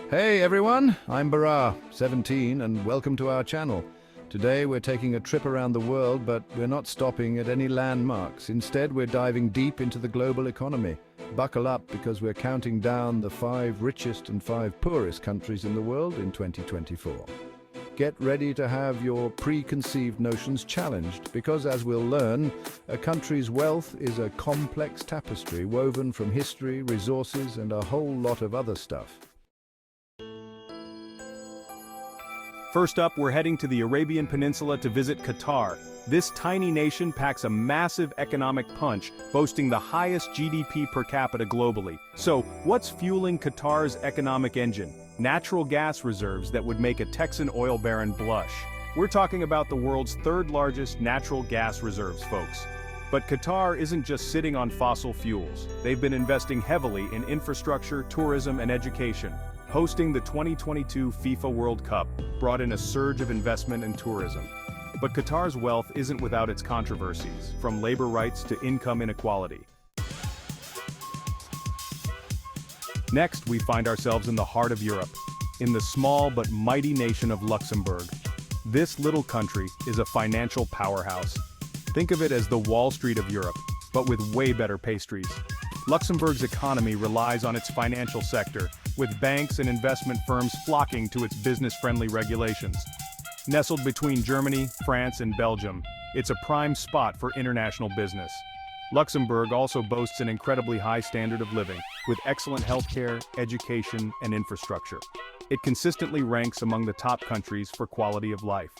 Hey everyone, I'm Bara, 17, and welcome to our channel. Today we're taking a trip around the world, but we're not stopping at any landmarks. Instead, we're diving deep into the global economy. Buckle up because we're counting down the 5 richest and 5 poorest countries in the world in 2024. Get ready to have your preconceived notions challenged because, as we'll learn, a country's wealth is a complex tapestry woven from history, resources, and a whole lot of other stuff. First up, we're heading to the Arabian Peninsula to visit Qatar. This tiny nation packs a massive economic punch, boasting the highest GDP per capita globally. So, what's fueling Qatar's economic engine? Natural gas reserves that would make a Texan oil baron blush. We're talking about the world's third largest natural gas reserves, folks. But Qatar isn't just sitting on fossil fuels. They've been investing heavily in infrastructure, tourism, and education. Hosting the 2022 FIFA World Cup brought in a surge of investment and tourism. But Qatar's wealth isn't without its controversies, from labor rights to income inequality. Next, we find ourselves in the heart of Europe, in the small but mighty nation of Luxembourg. This little country is a financial powerhouse. Think of it as the Wall Street of Europe, but with way better pastries. Luxembourg's economy relies on its financial sector, with banks and investment firms flocking to its business-friendly regulations. Nestled between Germany, France, and Belgium, it's a prime spot for international business. Luxembourg also boasts an incredibly high standard of living, with excellent healthcare, education, and infrastructure. It consistently ranks among the top countries for quality of life.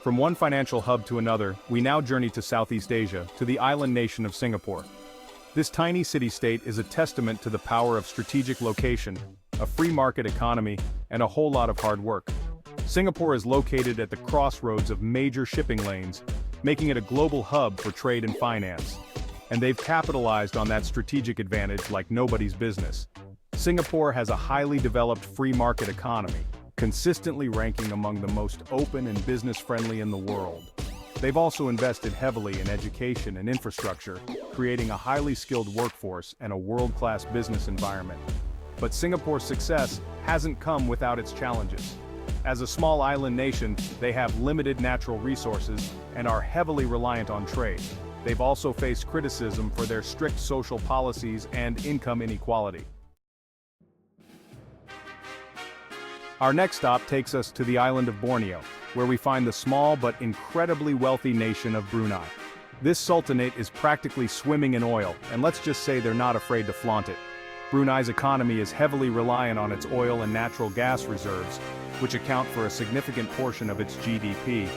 From one financial hub to another, we now journey to Southeast Asia, to the island nation of Singapore. This tiny city-state is a testament to the power of strategic location, a free market economy, and a whole lot of hard work. Singapore is located at the crossroads of major shipping lanes, making it a global hub for trade and finance. And they've capitalized on that strategic advantage like nobody's business. Singapore has a highly developed free market economy, consistently ranking among the most open and business-friendly in the world. They've also invested heavily in education and infrastructure, creating a highly skilled workforce and a world-class business environment. But Singapore's success hasn't come without its challenges. As a small island nation, they have limited natural resources and are heavily reliant on trade. They've also faced criticism for their strict social policies and income inequality. Our next stop takes us to the island of Borneo, where we find the small but incredibly wealthy nation of Brunei. This sultanate is practically swimming in oil, and let's just say they're not afraid to flaunt it. Brunei's economy is heavily reliant on its oil and natural gas reserves, which account for a significant portion of its GDP.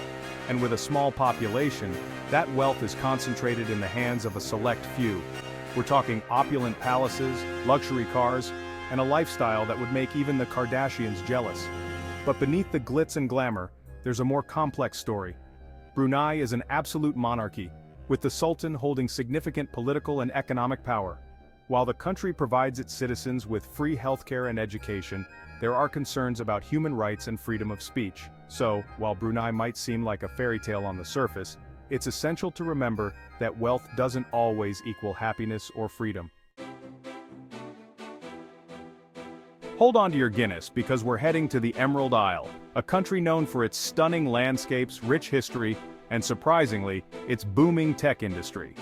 And with a small population, that wealth is concentrated in the hands of a select few. We're talking opulent palaces, luxury cars, and a lifestyle that would make even the Kardashians jealous. But beneath the glitz and glamour, there's a more complex story. Brunei is an absolute monarchy, with the Sultan holding significant political and economic power. While the country provides its citizens with free healthcare and education, there are concerns about human rights and freedom of speech. So, while Brunei might seem like a fairy tale on the surface, it's essential to remember that wealth doesn't always equal happiness or freedom. Hold on to your Guinness because we're heading to the Emerald Isle, a country known for its stunning landscapes, rich history, and surprisingly, its booming tech industry.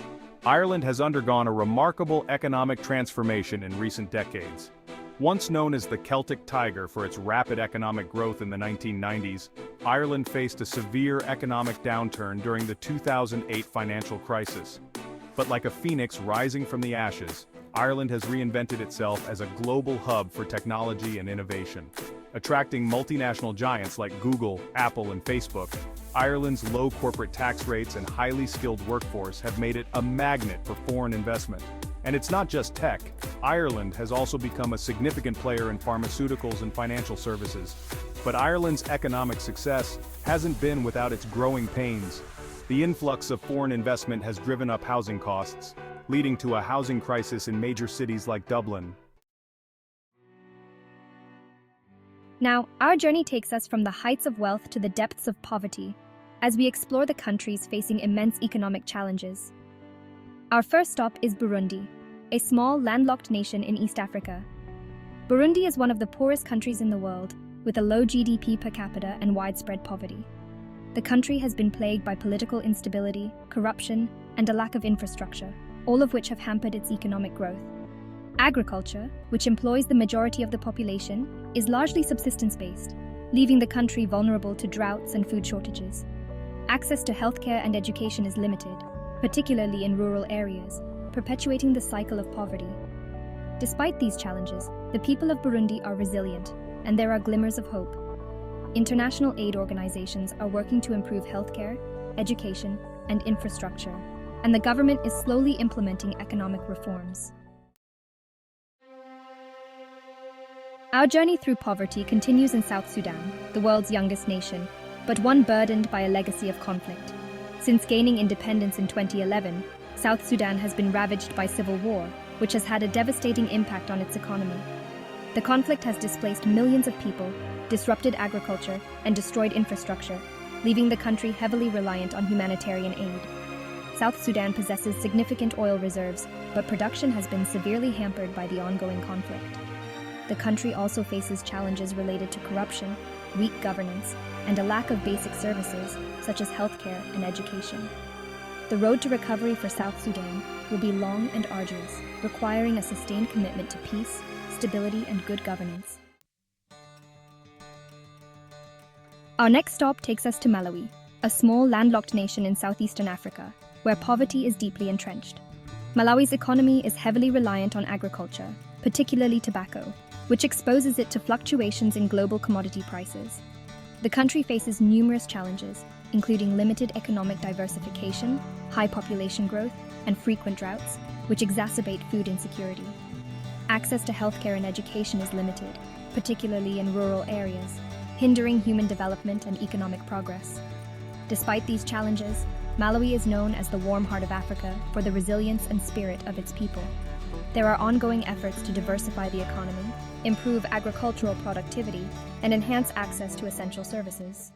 Ireland has undergone a remarkable economic transformation in recent decades. Once known as the Celtic Tiger for its rapid economic growth in the 1990s, Ireland faced a severe economic downturn during the 2008 financial crisis. But like a phoenix rising from the ashes, Ireland has reinvented itself as a global hub for technology and innovation. Attracting multinational giants like Google, Apple, and Facebook, Ireland's low corporate tax rates and highly skilled workforce have made it a magnet for foreign investment. And it's not just tech. Ireland has also become a significant player in pharmaceuticals and financial services. But Ireland's economic success hasn't been without its growing pains. The influx of foreign investment has driven up housing costs, leading to a housing crisis in major cities like Dublin. Now, our journey takes us from the heights of wealth to the depths of poverty, as we explore the countries facing immense economic challenges. Our first stop is Burundi, a small, landlocked nation in East Africa. Burundi is one of the poorest countries in the world, with a low GDP per capita and widespread poverty. The country has been plagued by political instability, corruption, and a lack of infrastructure, all of which have hampered its economic growth. Agriculture, which employs the majority of the population, is largely subsistence-based, leaving the country vulnerable to droughts and food shortages. Access to healthcare and education is limited, particularly in rural areas, perpetuating the cycle of poverty. Despite these challenges, the people of Burundi are resilient, and there are glimmers of hope. International aid organizations are working to improve healthcare, education, and infrastructure, and the government is slowly implementing economic reforms. Our journey through poverty continues in South Sudan, the world's youngest nation, but one burdened by a legacy of conflict. Since gaining independence in 2011, South Sudan has been ravaged by civil war, which has had a devastating impact on its economy. The conflict has displaced millions of people, disrupted agriculture, and destroyed infrastructure, leaving the country heavily reliant on humanitarian aid. South Sudan possesses significant oil reserves, but production has been severely hampered by the ongoing conflict. The country also faces challenges related to corruption, weak governance, and a lack of basic services such as healthcare and education. The road to recovery for South Sudan will be long and arduous, requiring a sustained commitment to peace, stability, and good governance. Our next stop takes us to Malawi, a small landlocked nation in southeastern Africa, where poverty is deeply entrenched. Malawi's economy is heavily reliant on agriculture, particularly tobacco, which exposes it to fluctuations in global commodity prices. The country faces numerous challenges, including limited economic diversification, high population growth, and frequent droughts, which exacerbate food insecurity. Access to healthcare and education is limited, particularly in rural areas, hindering human development and economic progress. Despite these challenges, Malawi is known as the warm heart of Africa for the resilience and spirit of its people. There are ongoing efforts to diversify the economy, improve agricultural productivity, and enhance access to essential services.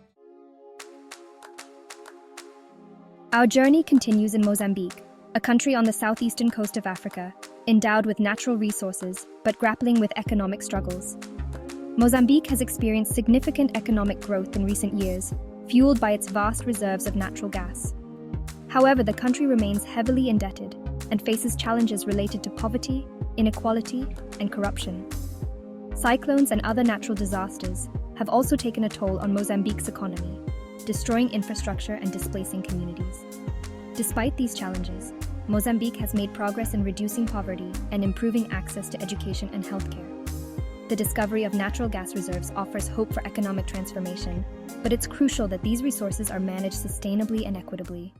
Our journey continues in Mozambique, a country on the southeastern coast of Africa, endowed with natural resources but grappling with economic struggles. Mozambique has experienced significant economic growth in recent years, fueled by its vast reserves of natural gas. However, the country remains heavily indebted and faces challenges related to poverty, inequality, and corruption. Cyclones and other natural disasters have also taken a toll on Mozambique's economy, destroying infrastructure and displacing communities. Despite these challenges, Mozambique has made progress in reducing poverty and improving access to education and healthcare. The discovery of natural gas reserves offers hope for economic transformation, but it's crucial that these resources are managed sustainably and equitably.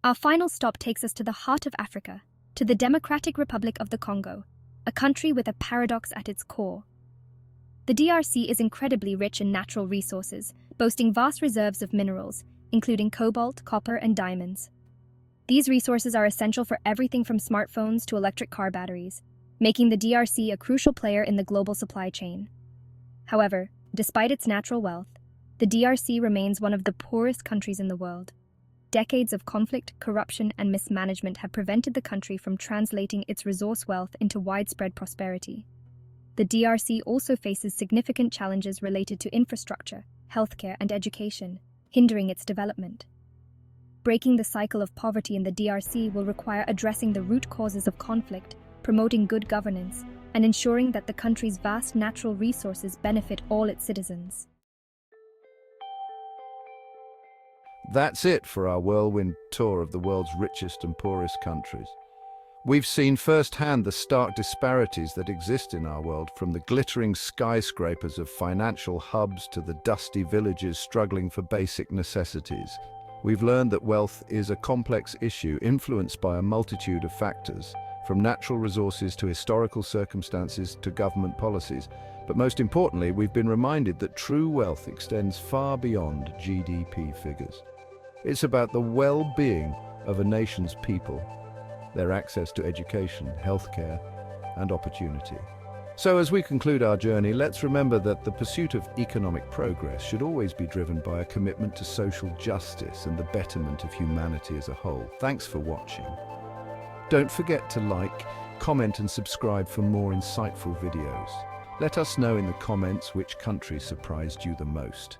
Our final stop takes us to the heart of Africa, to the Democratic Republic of the Congo, a country with a paradox at its core. The DRC is incredibly rich in natural resources, boasting vast reserves of minerals, including cobalt, copper, and diamonds. These resources are essential for everything from smartphones to electric car batteries, making the DRC a crucial player in the global supply chain. However, despite its natural wealth, the DRC remains one of the poorest countries in the world. Decades of conflict, corruption, and mismanagement have prevented the country from translating its resource wealth into widespread prosperity. The DRC also faces significant challenges related to infrastructure, healthcare, and education, hindering its development. Breaking the cycle of poverty in the DRC will require addressing the root causes of conflict, promoting good governance, and ensuring that the country's vast natural resources benefit all its citizens. That's it for our whirlwind tour of the world's richest and poorest countries. We've seen firsthand the stark disparities that exist in our world, from the glittering skyscrapers of financial hubs to the dusty villages struggling for basic necessities. We've learned that wealth is a complex issue influenced by a multitude of factors, from natural resources to historical circumstances to government policies. But most importantly, we've been reminded that true wealth extends far beyond GDP figures. It's about the well-being of a nation's people, their access to education, healthcare, and opportunity. So as we conclude our journey, let's remember that the pursuit of economic progress should always be driven by a commitment to social justice and the betterment of humanity as a whole. Thanks for watching. Don't forget to like, comment and subscribe for more insightful videos. Let us know in the comments which country surprised you the most.